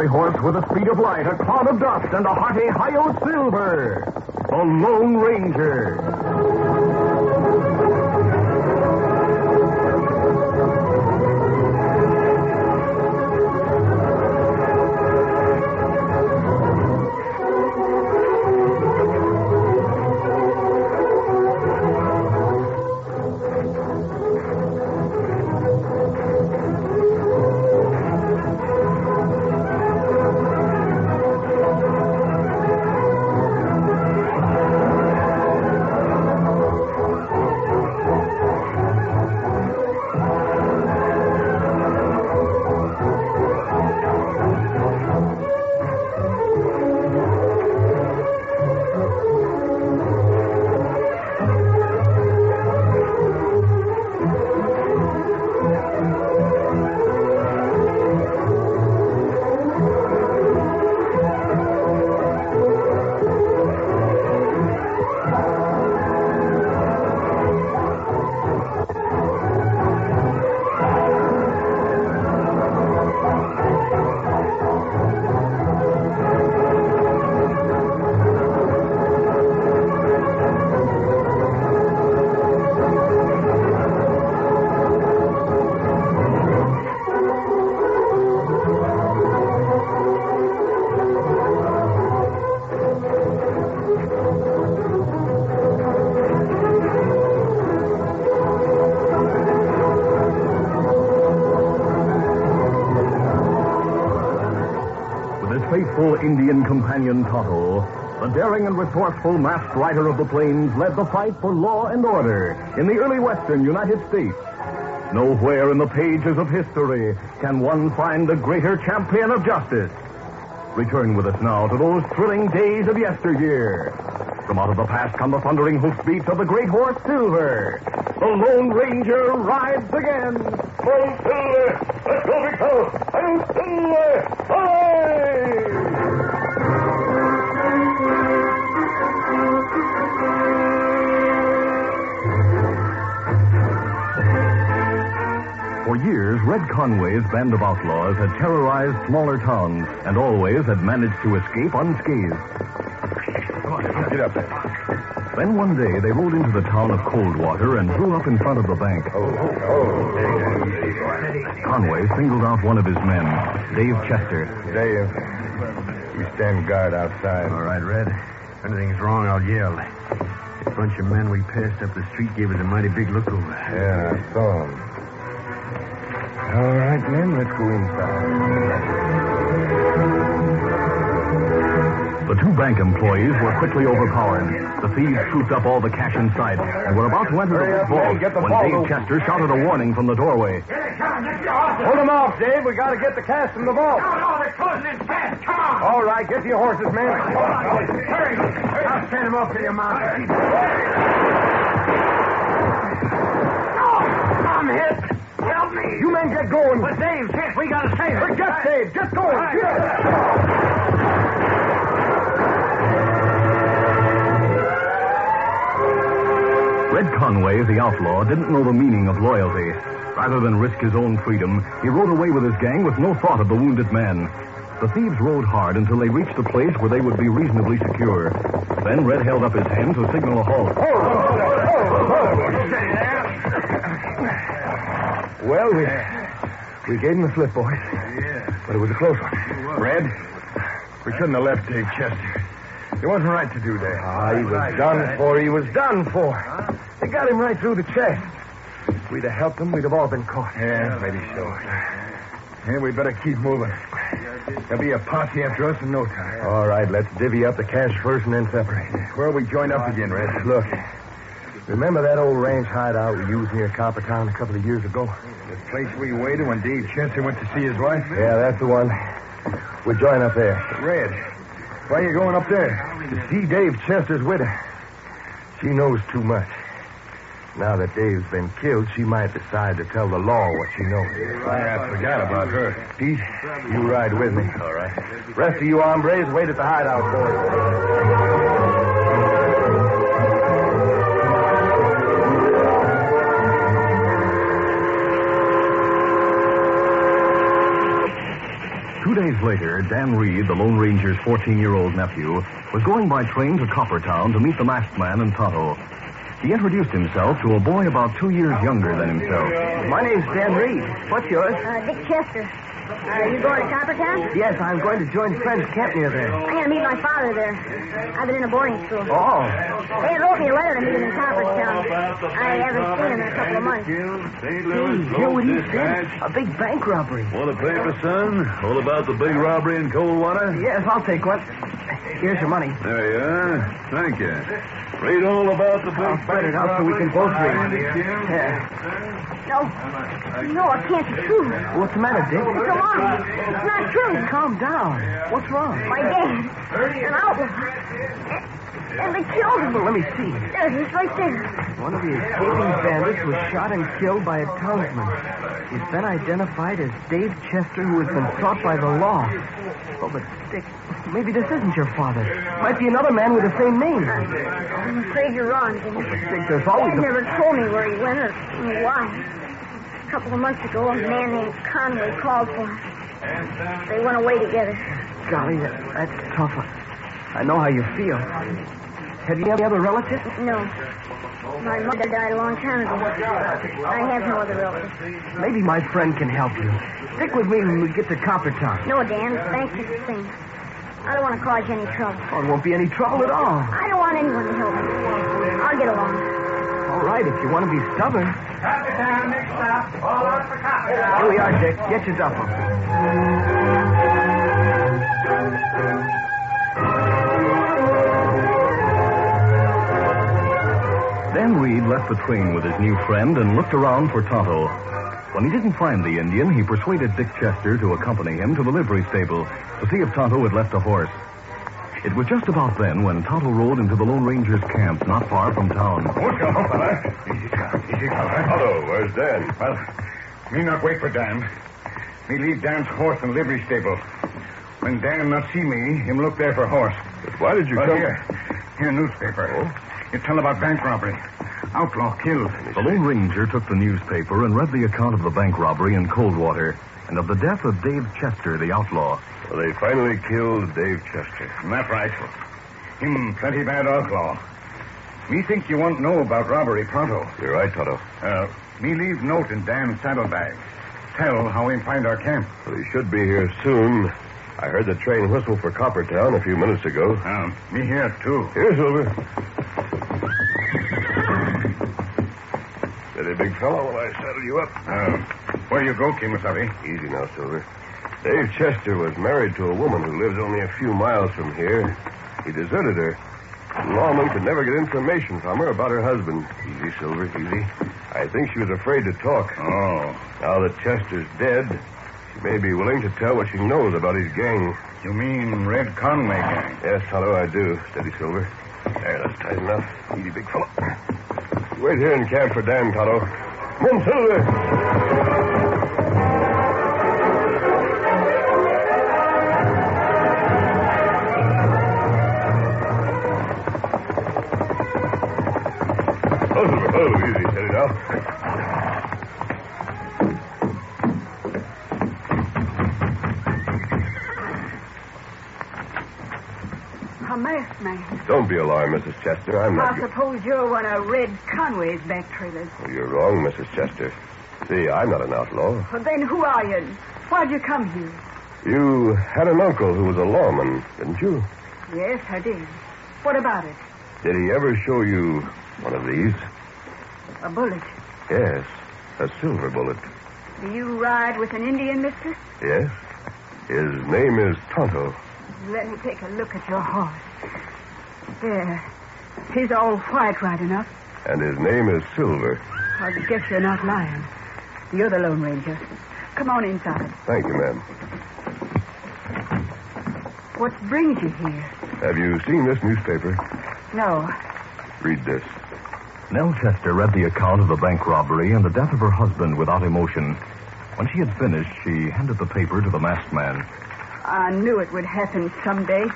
fiery horse with the speed of light, a cloud of dust, and a hearty Hi-Yo Silver, the Lone Ranger. Faithful Indian companion Tonto, the daring and resourceful masked rider of the plains, led the fight for law and order in the early western United States. Nowhere in the pages of history can one find a greater champion of justice. Return with us now to those thrilling days of yesteryear. From out of the past come the thundering hoofbeats of the great horse Silver. The Lone Ranger rides again. Oh, Silver! Let's go, big fellow! Oh, Silver! Hooray! For years, Red Conway's band of outlaws had terrorized smaller towns and always had managed to escape unscathed. Come on, get up there. Then one day, they rode into the town of Coldwater and drew up in front of the bank. Conway singled out one of his men, Dave Chester. Dave, you stand guard outside. All right, Red. If anything's wrong, I'll yell. The bunch of men we passed up the street gave us a mighty big look over. Yeah, I saw him. All right, men, let's go inside. The two bank employees were quickly overpowered. The thieves swooped up all the cash in sight and were about to enter the big vault when Dave Chester shouted a warning from the doorway. Hold them off, Dave. We got to get the cash from the vault. No, they're closing in fast. Come on. All right, get to your horses, men. Hurry. I'll send them up to your mount. I'm hit. Help me. You men get going. But Dave, Chance, we got to save him. Forget Dave. Get going. Red Conway, the outlaw, didn't know the meaning of loyalty. Rather than risk his own freedom, he rode away with his gang with no thought of the wounded man. The thieves rode hard until they reached a place where they would be reasonably secure. Then Red held up his hand to signal a halt. Steady there. Well, we gave him the slip, boys. Yeah. But it was a close one. Red, we shouldn't have left Dave Chester. It wasn't right to do that. He was done for. He was done for. They got him right through the chest. If we'd have helped him, we'd have all been caught. Yeah, maybe so. Yeah, we better keep moving. There'll be a posse after us in no time. All right, let's divvy up the cash first and then separate. Where'll we join up again, Red? Look, remember that old ranch hideout we used near Coppertown a couple of years ago? The place we waited when Dave Chester went to see his wife? Yeah, that's the one. We'll join up there. Red, why are you going up there? To see Dave Chester's widow. She knows too much. Now that Dave's been killed, she might decide to tell the law what she knows. I forgot about her. Pete, you ride with me. All right. Rest of you hombres, wait at the hideout, boys. days later, Dan Reed, the Lone Ranger's 14-year-old nephew, was going by train to Coppertown to meet the masked man and Tonto. He introduced himself to a boy about 2 years younger than himself. My name's Dan Reed. What's yours? Dick Chester. Are you going to Coppertown? Yes, I'm going to join friends camp near there. I'm going to meet my father there. I've been in a boarding school. Oh. They wrote me a letter to meet him in Coppertown. I haven't seen him in a couple of months. Hear what he said? A big bank robbery. Want a paper, son? All about the big robbery in Coldwater? Yes, I'll take one. Here's your money. There you are. Thank you. Read all about the big Spread it out so we can both read. Yeah. No, it can't be true. What's the matter, Dick? It's a lie. It's not true. Calm down. What's wrong? My dad, an outlaw. And they killed him. Well, let me see. There he is, right there. One of the escaping bandits was shot and killed by a townsman. He's been identified as Dave Chester, who has been sought by the law. Oh, but Dick, maybe this isn't your father. Might be another man with the same name. I'm afraid you're wrong, Jimmy. Dick, there's always Dad never told me where he went or why. A couple of months ago, a man named Conway called for him. They went away together. Golly, that's tough. I know how you feel. Have you any other relatives? No. My mother died a long time ago. I have no other relatives. Maybe my friend can help you. Stick with me when we get to Coppertown. No, Dan. Thanks for the thing. I don't want to cause you any trouble. Oh, it won't be any trouble at all. I don't want anyone to help me. I'll get along. All right, if you want to be stubborn. Coppertown, next stop. All out for Coppertown. Here we are, Dick. Get your duffel. Dan Reed left the train with his new friend and looked around for Tonto. When he didn't find the Indian, he persuaded Dick Chester to accompany him to the livery stable to see if Tonto had left a horse. It was just about then when Tonto rode into the Lone Ranger's camp not far from town. What's going on, fella? Easy, fella. Hello, where's Dan? Well, me not wait for Dan. Me leave Dan's horse in livery stable. When Dan not see me, him look there for horse. But why did you come? Here, newspaper. Oh? It tell about bank robbery. Outlaw killed. The Lone Ranger took the newspaper and read the account of the bank robbery in Coldwater and of the death of Dave Chester, the outlaw. Well, they finally killed Dave Chester. That right. Him plenty bad outlaw. Me think you won't know about robbery pronto. You're right, Tonto. Me leave note in Dan's saddlebag. Tell how we find our camp. Well, he should be here soon. I heard the train whistle for Coppertown a few minutes ago. Me here, too. Here, Silver. Steady, big fellow, while I saddle you up. Where you go, Kimasabi? Easy now, Silver. Dave Chester was married to a woman who lives only a few miles from here. He deserted her. The lawman could never get information from her about her husband. Easy, Silver, easy. I think she was afraid to talk. Oh. Now that Chester's dead, she may be willing to tell what she knows about his gang. You mean Red Conway gang? Yes, Tonto, I do. Steady, Silver. There, that's tight enough. Easy, big fellow. Wait here in camp for Dan, Tonto. Come on, Silver. Oh, easy. Steady now. A masked man. Don't be alarmed, Mrs. Chester. I'm not... I suppose you're one of Red Conway's back trailers. Oh, you're wrong, Mrs. Chester. See, I'm not an outlaw. Well, then who are you? Why'd you come here? You had an uncle who was a lawman, didn't you? Yes, I did. What about it? Did he ever show you one of these? A bullet. Yes, a silver bullet. Do you ride with an Indian, mister? Yes. His name is Tonto. Let me take a look at your horse. There. He's all white right enough. And his name is Silver. I guess you're not lying. You're the Lone Ranger. Come on inside. Thank you, ma'am. What brings you here? Have you seen this newspaper? No. Read this. Nell Chester read the account of the bank robbery and the death of her husband without emotion. When she had finished, she handed the paper to the masked man. I knew it would happen someday.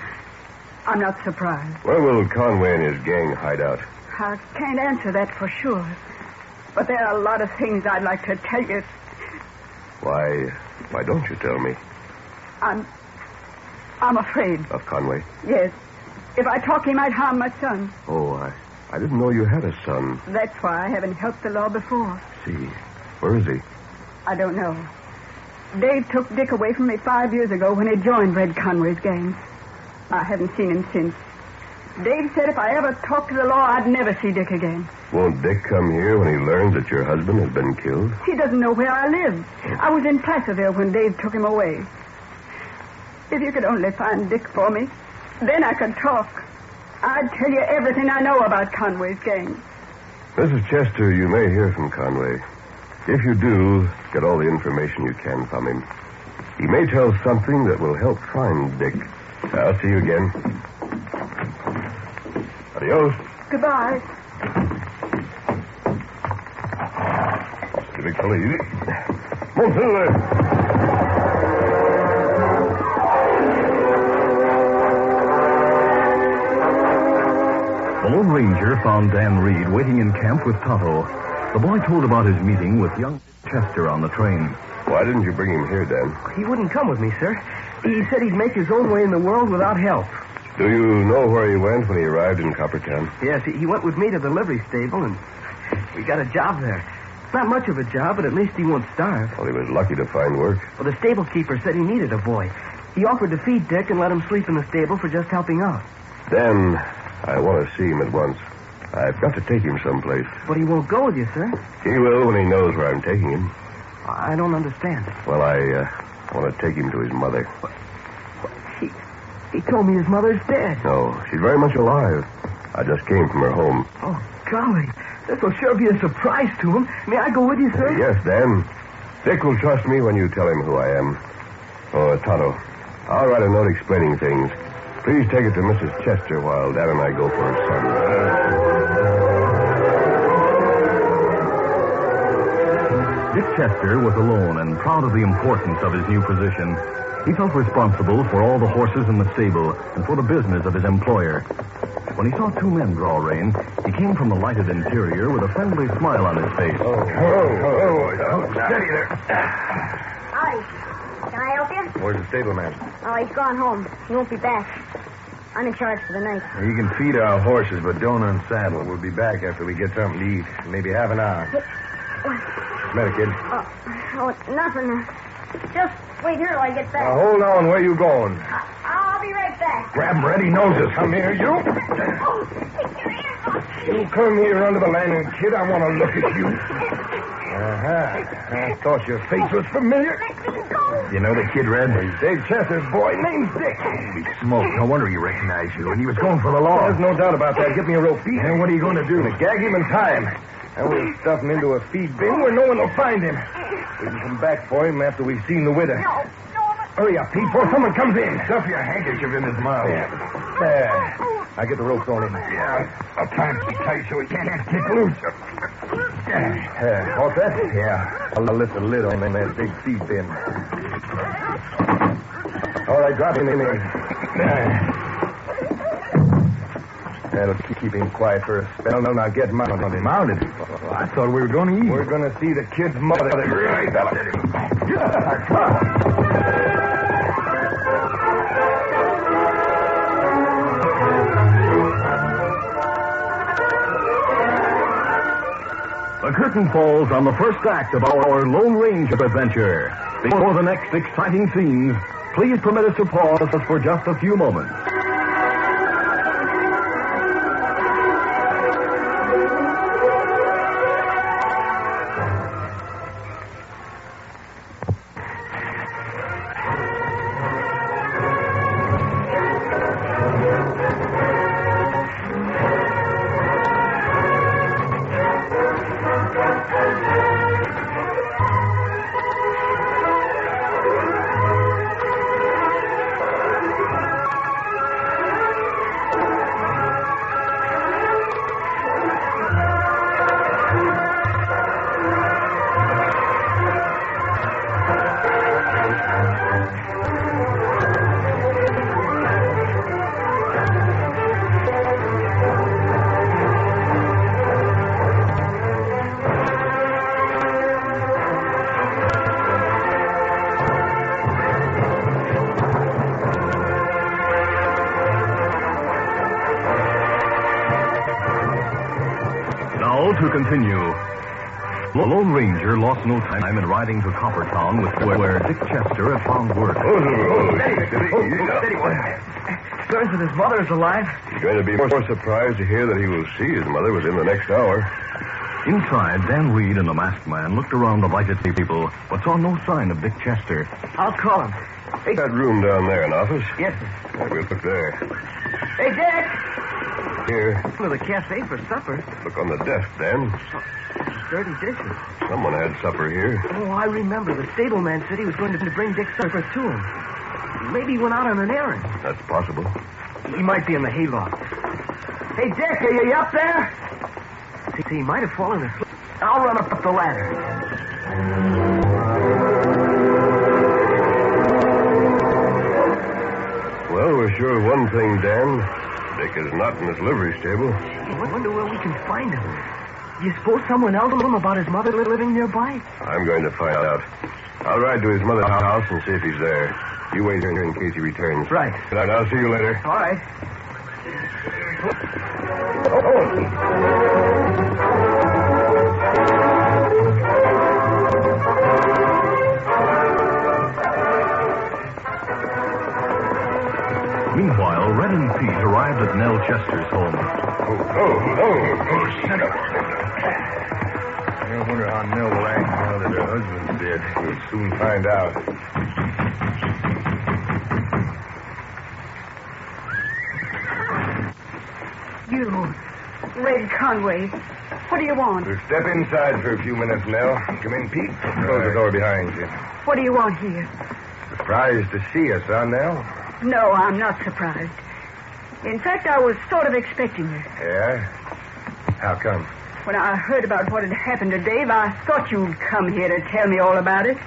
I'm not surprised. Where will Conway and his gang hide out? I can't answer that for sure. But there are a lot of things I'd like to tell you. Why don't you tell me? I'm I'm afraid. Of Conway? Yes. If I talk, he might harm my son. Oh, I didn't know you had a son. That's why I haven't helped the law before. See. Where is he? I don't know. Dave took Dick away from me 5 years ago when he joined Red Conway's gang. I haven't seen him since. Dave said if I ever talked to the law, I'd never see Dick again. Won't Dick come here when he learns that your husband has been killed? He doesn't know where I live. I was in Placerville when Dave took him away. If you could only find Dick for me, then I could talk. I'd tell you everything I know about Conway's gang. Mrs. Chester, you may hear from Conway. If you do, get all the information you can from him. He may tell something that will help find Dick. I'll see you again. Adios. Goodbye. The big fella, easy. Come on, Silver. The Lone Ranger found Dan Reed waiting in camp with Tonto. The boy told about his meeting with young Chester on the train. Why didn't you bring him here, Dan? He wouldn't come with me, sir. He said he'd make his own way in the world without help. Do you know where he went when he arrived in Coppertown? Yes, he went with me to the livery stable, and we got a job there. Not much of a job, but at least he won't starve. Well, he was lucky to find work. Well, the stable keeper said he needed a boy. He offered to feed Dick and let him sleep in the stable for just helping out. Dan, I want to see him at once. I've got to take him someplace. But he won't go with you, sir. He will when he knows where I'm taking him. I don't understand. Well, I want to take him to his mother. He told me his mother's dead. No, she's very much alive. I just came from her home. Oh, golly. This will sure be a surprise to him. May I go with you, sir? Yes, Dan. Dick will trust me when you tell him who I am. Oh, Tonto, I'll write a note explaining things. Please take it to Mrs. Chester while Dan and I go for her son. Dick Chester was alone and proud of the importance of his new position. He felt responsible for all the horses in the stable and for the business of his employer. When he saw two men draw rein, he came from the lighted interior with a friendly smile on his face. Oh, steady there. Howdy. Can I help you? Where's the stableman? Oh, he's gone home. He won't be back. I'm in charge for the night. You can feed our horses, but don't unsaddle. We'll be back after we get something to eat. Maybe half an hour. What's the matter, kid? Oh, nothing. Just wait here till I get back. Now, hold on. Where you going? I'll be right back. Grab him, Red. He knows us. Come here, you. Oh, take your hands off. You come here under the landing, kid. I want to look at you. I thought your face was familiar. You know the kid, Red? He's Dave Chester's boy. Name's Dick. Holy smoke. No wonder he recognized you. And he was going for the law. There's no doubt about that. Get me a rope. And what are you going to do? Gag him and tie him. And we'll stuff him into a feed bin where no one will find him. We can come back for him after we've seen the widow. No. Hurry up, Pete, before someone comes in. Stuff your handkerchief in his mouth. There. I get the ropes on him. Yeah. I'll tie him tight so he can't kick loose. All set? Yeah. I'll lift the lid on that big feed bin. All right, drop him in there. That'll keep him quiet for a spell. Now get mounted. Mounted? Well, I thought we were going to eat. We're going to see the kid's mother. Right, fella. The curtain falls on the first act of our Lone Ranger adventure. Before the next exciting scenes, please permit us to pause for just a few moments. The Lone Ranger lost no time in riding to Coppertown where Dick Chester had found work. Learns that his mother is alive. He's going to be more surprised to hear that he will see his mother within the next hour. Inside, Dan Reed and the masked man looked around the lighted table, but saw no sign of Dick Chester. I'll call him. Hey, that room down there, an office? Yes, sir. We'll look there. Hey, Dick! Here. To the cafe for supper. Look on the desk, Dan. Dirty dishes. Someone had supper here. Oh, I remember. The stableman said he was going to bring Dick's supper to him. Maybe he went out on an errand. That's possible. He might be in the hayloft. Hey, Dick, are you up there? See, he might have fallen asleep. I'll run up the ladder. Well, we're sure of one thing, Dan. Dick is not in his livery stable. I wonder where we can find him. Do you suppose someone else told him about his mother living nearby? I'm going to find out. I'll ride to his mother's house and see if he's there. You wait here in case he returns. Right. Good night. I'll see you later. All right. Meanwhile, Red and Pete arrived at Nell Chester's home. Sit up. I wonder how Nell will act now that her husband's dead. We'll soon find out. You, Red Conway. What do you want? We'll step inside for a few minutes, Nell. Come in, Pete. Close the door behind you. What do you want here? Surprised to see us, huh, Nell? No, I'm not surprised. In fact, I was sort of expecting you. Yeah? How come? When I heard about what had happened to Dave, I thought you'd come here to tell me all about it.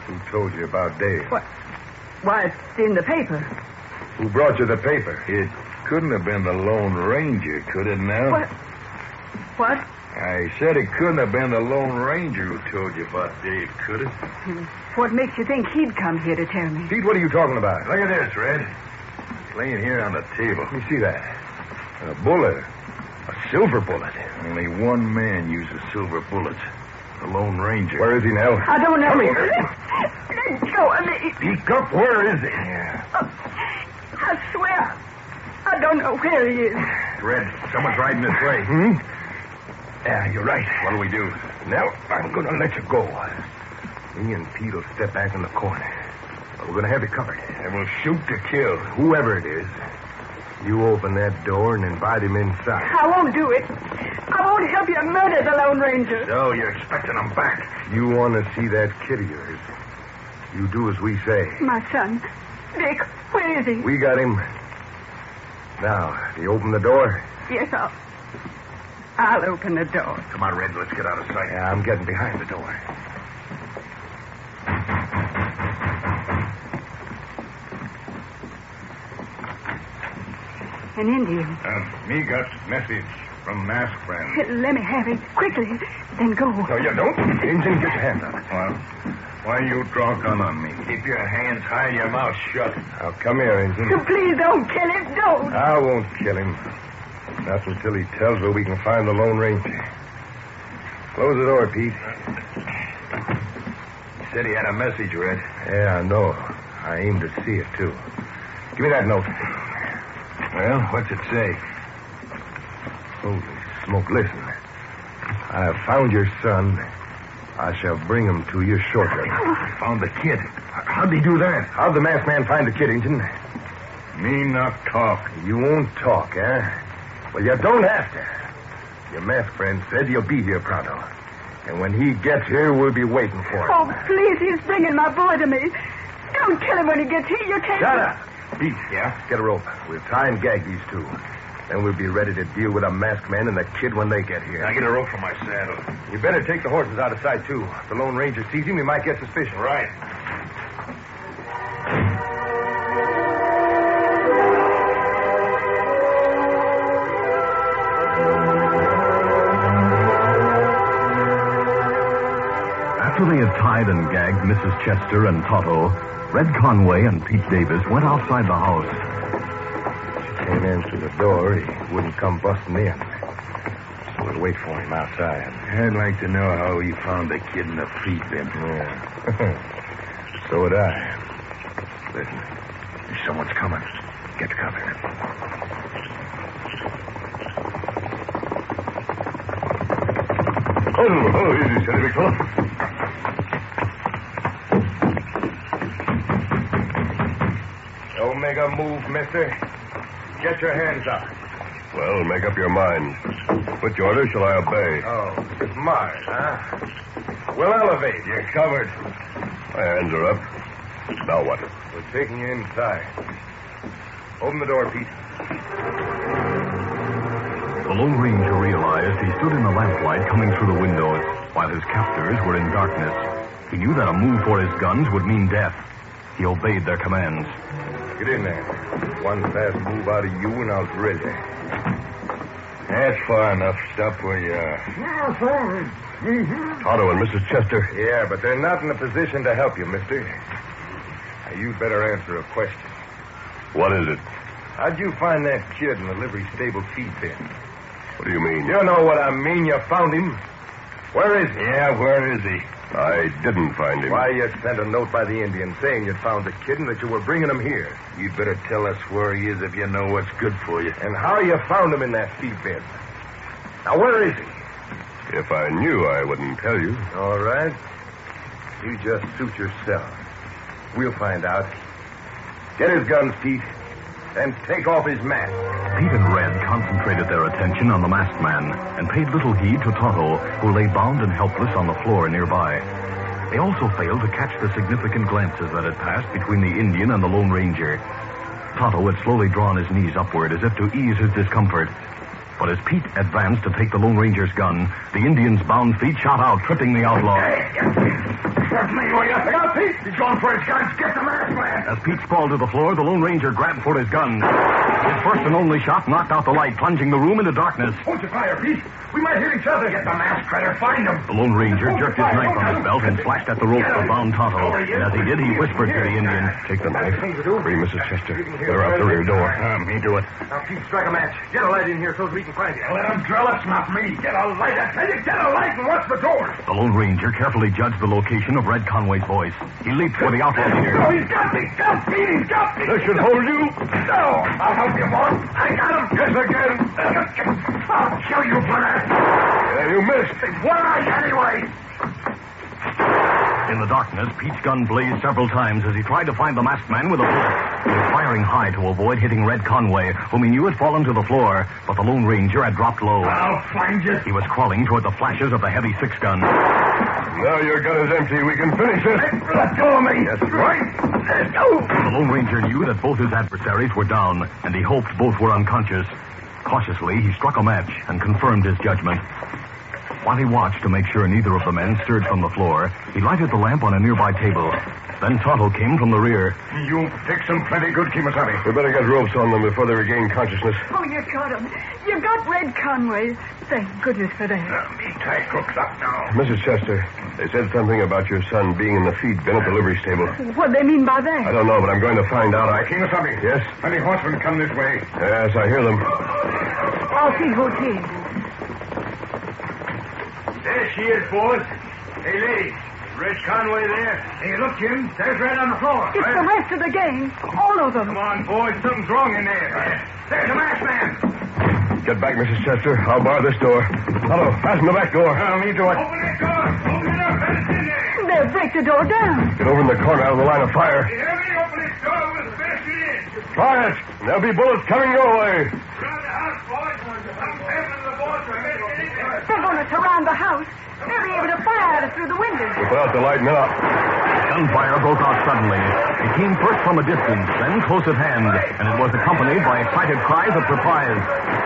Who told you about Dave? What? Why, it's in the paper. Who brought you the paper? It couldn't have been the Lone Ranger, could it, Nell? What? I said it couldn't have been the Lone Ranger who told you about Dave, could it? What makes you think he'd come here to tell me? Pete, what are you talking about? Look at this, Red. It's laying here on the table. Let me see that. A bullet. A silver bullet. Only one man uses silver bullets. The Lone Ranger. Where is he now? I don't know. Come here. Let go of me. Speak up. Where is he? I swear, I don't know where he is. Red, someone's riding this way. Yeah, you're right. What'll we do? Now, I'm going to let you go. Me and Pete will step back in the corner. We're going to have you covered. And we'll shoot to kill, whoever it is. You open that door and invite him inside. I won't do it. I won't help you murder the Lone Ranger. So you're expecting him back. You want to see that kid of yours. You do as we say. My son. Dick, where is he? We got him. Now, do you open the door? Yes, I'll open the door. Come on, Red, let's get out of sight. Yeah, I'm getting behind the door. An Indian. Me got message from masked friend. Let me have it. Quickly. Then go. No, you don't. Injun, get your hands up. Well, why you draw a gun on me? Keep your hands high and your mouth shut. Now, come here, Injun. So please don't kill him. Don't. I won't kill him. Not until he tells where we can find the Lone Ranger. Close the door, Pete. He said he had a message, Red. Yeah, I know. I aim to see it, too. Give me that note. Well, what's it say? Holy smoke, listen. I have found your son. I shall bring him to you shortly. Found the kid. How'd he do that? How'd the masked man find the kid, Injun? Me not talk. You won't talk, eh? Well, you don't have to. Your masked friend said you'll be here pronto. And when he gets here, we'll be waiting for him. Oh, please, he's bringing my boy to me. Don't kill him when he gets here. You can't... Shut up. Pete, yeah? Get a rope. We'll tie and gag these two. Then we'll be ready to deal with a masked man and the kid when they get here. Now get a rope from my saddle. You better take the horses out of sight, too. If the Lone Ranger sees him, he might get suspicious. Right. After they had tied and gagged Mrs. Chester and Toto, Red Conway and Pete Davis went outside the house. Came in through the door, he wouldn't come busting in. So we We'll wait for him outside. I'd like to know how he found the kid in the feed bin. Yeah. So would I. Listen, Someone's coming. Get cover. Oh, easy, steady, big fella. don't make a move, mister. Get your hands up. Well, make up your mind. Which order shall I obey? Oh, it's mine, huh? We'll elevate. You're covered. My hands are up. Now what? We're taking you inside. Open the door, Pete. The Lone Ranger realized he stood in the lamplight coming through the windows while his captors were in darkness. He knew that a move for his guns would mean death. He obeyed their commands. Get in there. One fast move out of you and I'll drill you. That's far enough. Stop where you are. Tonto and Mrs. Chester. Yeah, but they're not in a position to help you, mister. Now, you'd better answer a question. What is it? How'd you find that kid in the livery stable feed bin? What do you mean? You know what I mean. You found him. Where is he? Yeah, where is he? I didn't find him. Why, you sent a note by the Indian saying you'd found the kid and that you were bringing him here. You'd better tell us where he is if you know what's good for you. And how you found him in that feed bin. Now, where is he? If I knew, I wouldn't tell you. All right. You just suit yourself. We'll find out. Get his guns, Pete, and take off his mask. Pete and Red concentrated their attention on the masked man and paid little heed to Tonto, who lay bound and helpless on the floor nearby. They also failed to catch the significant glances that had passed between the Indian and the Lone Ranger. Tonto had slowly drawn his knees upward as if to ease his discomfort. But as Pete advanced to take the Lone Ranger's gun, the Indian's bound feet shot out, tripping the outlaw. That's me, will you? Look out, Pete! He's going for his guns. Get the masked man! As Pete sprawled to the floor, the Lone Ranger grabbed for his gun. His first and only shot knocked out the light, plunging the room into darkness. Hold your fire, Pete. We might hear each other. Get the masked critter. Find him. The Lone Ranger jerked his knife from his belt and slashed at the rope that bound Tonto. And as he did, he whispered to the Indian, Take the knife. Free Mrs. Chester. Get her out the rear door. Me do it. Now, Pete, strike a match. Get a light in here so we can find you. Let him drill us, not me. Get a light. I tell you, get a light and watch the door. The Lone Ranger carefully judged the location of Red Conway's voice. He leaped for the outlaw leader. Oh, he's got me. Got Pete. He's got me. This should hold you. No. I'll help you, boy. I got him. Yes, again. I'll kill you for that. Yeah, you missed. Where are you, anyway? In the darkness, Pete's gun blazed several times as he tried to find the masked man with a bullet. He was firing high to avoid hitting Red Conway, whom he knew had fallen to the floor, but the Lone Ranger had dropped low. I'll find you. He was crawling toward the flashes of the heavy six-gun. Now your gun is empty. We can finish this. Let go of me. Yes, right. Let's go. The Lone Ranger knew that both his adversaries were down, and he hoped both were unconscious. Cautiously, he struck a match and confirmed his judgment. While he watched to make sure neither of the men stirred from the floor, he lighted the lamp on a nearby table. Then Tonto came from the rear. You fix them plenty good, Kimasabi. We better get ropes on them before they regain consciousness. Oh, you got him. You got Red Conway. Thank goodness for that. Me tie crooks up now. Mrs. Chester, they said something about your son being in the feed bin at the livery stable. What do they mean by I that? don't know, but I'm going to find out. Kimasabi. Yes? Plenty horsemen come this way. Yes, I hear them. I'll see who's here. There she is, boys. Hey, ladies. Red Conway there. Hey, look, Jim. There's Red on the floor. It's the rest of the gang. All of them. Come on, boys. Something's wrong in there. There's a masked man. Get back, Mrs. Chester. I'll bar this door. Hello, fasten the back door. Me do it. Open that door. Open it up. Let us in there. They'll break the door down. Get over in the corner out of the line of fire. You hear me? Open this door. We'll smash it in. Try it. There'll be bullets coming your way. Around the house, boys. I'm helping the boys to get in there. They're going to surround the house. They'll be able to fire at us through the windows. We put out the light now. Gunfire broke out suddenly. It came first from a distance, then close at hand, and it was accompanied by excited cries of surprise.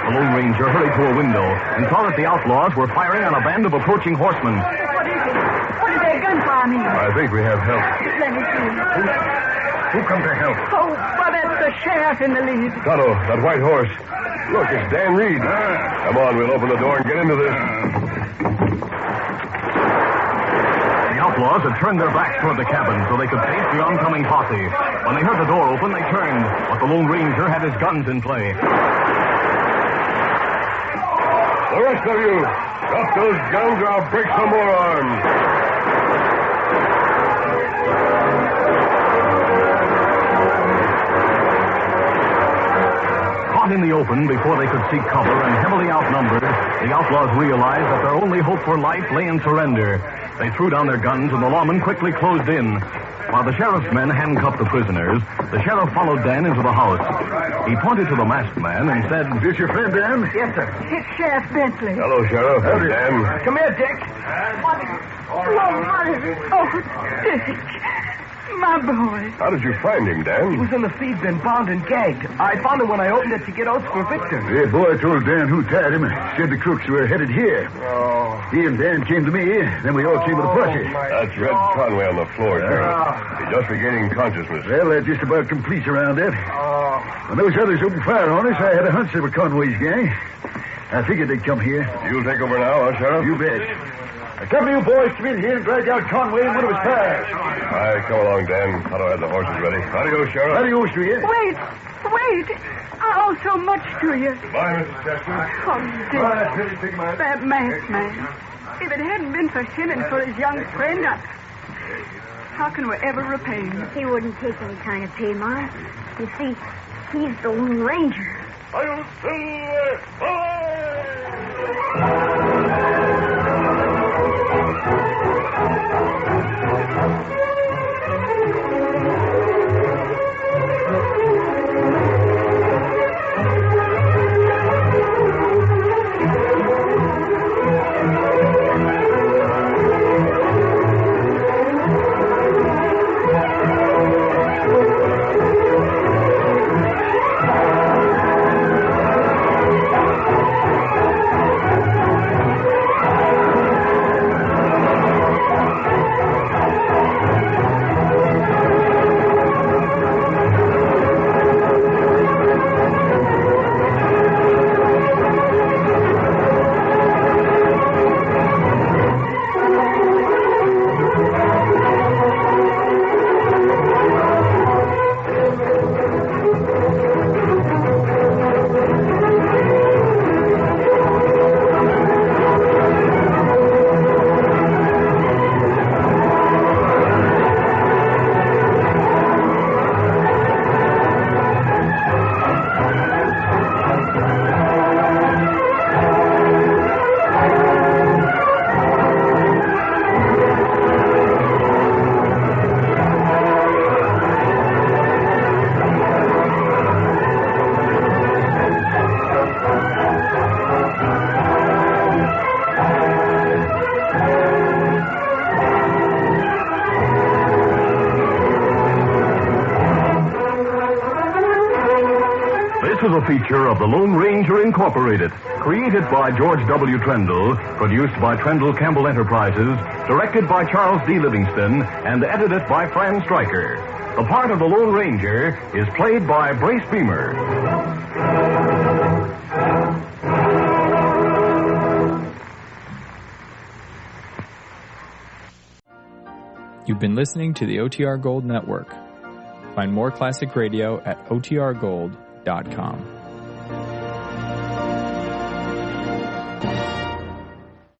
The Lone Ranger hurried to a window and saw that the outlaws were firing on a band of approaching horsemen. What is it? What did their gunfire mean? I think we have help. Let me see. Who come to help? Oh, well, that's the sheriff in the lead. Tonto, that white horse. Look, it's Dan Reed. Come on, we'll open the door and get into this. The outlaws had turned their backs toward the cabin so they could face the oncoming posse. When they heard the door open, they turned, but the Lone Ranger had his guns in play. The rest of you, drop those guns or I'll break some more arms. Caught in the open before they could seek cover and heavily outnumbered, the outlaws realized that their only hope for life lay in surrender. They threw down their guns and the lawmen quickly closed in. While the sheriff's men handcuffed the prisoners, the sheriff followed Dan into the house. He pointed to the masked man and said, Is this your friend, Dan? Yes, sir. It's Sheriff Bentley. Hello, Sheriff. I'm Dan. Come here, Dick. Dick. My boy. How did you find him, He Dan? was in the feed bin, bound and gagged. I found him when I opened it to get oats for Victor. The boy told Dan who tied him and said the crooks were headed here. Oh. He and Dan came to me, then we all came to the posse. That's Red Conway on the floor, Sheriff. He's just regaining consciousness. Well, that just about completes around that. When those others opened fire on us, I had a hunch they were Conway's gang. I figured they'd come here. You'll take over now, huh, Sheriff? You bet. A couple of you boys come in here and drag out Conway and one of his pals. Aye, come along, Dan. Otto had the horses ready. Adios, Sheriff. Adios to you. Wait. I owe so much to you. Bye, Mrs. Chester. Oh, Dick. That masked man. If it hadn't been for him and for his young friend, how can we ever repay him? He wouldn't take any kind of pay, Ma. You see, he's the Lone Ranger. This is a feature of the Lone Ranger Incorporated, created by George W. Trendle, produced by Trendle Campbell Enterprises, directed by Charles D. Livingston, and edited by Fran Stryker. The part of the Lone Ranger is played by Brace Beamer. You've been listening to the OTR Gold Network. Find more classic radio at otrgold.com.